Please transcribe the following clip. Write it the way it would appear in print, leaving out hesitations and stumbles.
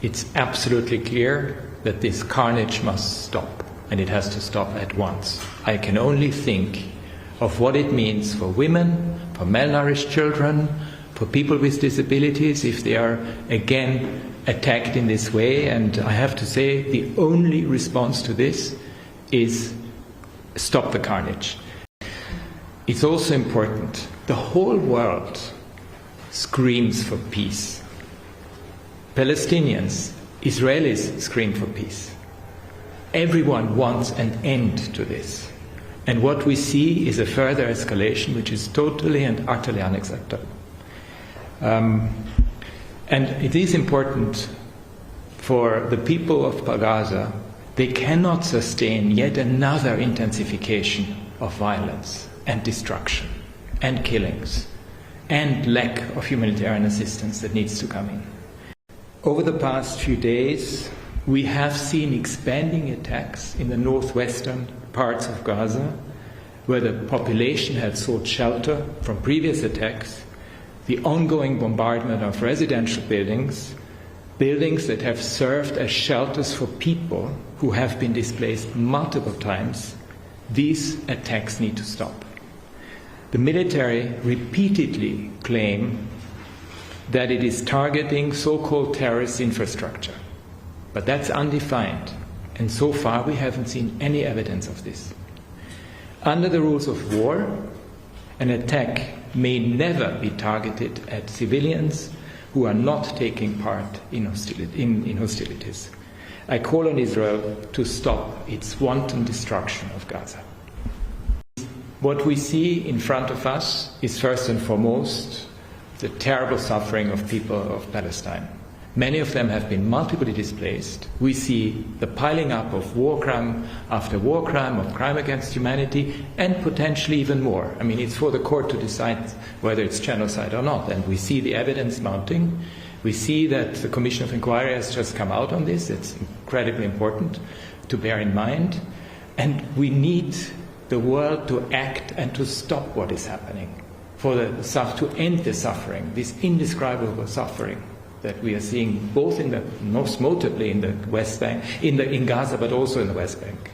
it's absolutely clear that this carnage must stop, and it has to stop at once. I can only think of what it means for women, for malnourished children, for people with disabilities if they are again attacked in this way. And I have to say, the only response to this is stop the carnage. It's also important. The whole world screams for peace. Palestinians, Israelis scream for peace. Everyone wants an end to this. And what we see is a further escalation which is totally and utterly unacceptable. And it is important for the people of Gaza. They cannot sustain yet another intensification of violence and destruction and killings and lack of humanitarian assistance that needs to come in. Over the past few days, we have seen expanding attacks in the northwestern parts of Gaza, where the population had sought shelter from previous attacks, the ongoing bombardment of residential buildings, buildings that have served as shelters for people who have been displaced multiple times. These attacks need to stop. The military repeatedly claim that it is targeting so-called terrorist infrastructure, but that's undefined, and so far we haven't seen any evidence of this. Under the rules of war, an attack may never be targeted at civilians who are not taking part in hostilities. I call on Israel to stop its wanton destruction of Gaza. What we see in front of us is first and foremost the terrible suffering of people of Palestine. Many of them have been multiply displaced. We see the piling up of war crime after war crime, of crime against humanity, and potentially even more. I mean, it's for the court to decide whether it's genocide or not, and we see the evidence mounting. We see that the Commission of Inquiry has just come out on this. It's incredibly important to bear in mind. And we need the world to act and to stop what is happening, to end the suffering, this indescribable suffering that we are seeing both most notably in the West Bank, in Gaza, but also in the West Bank.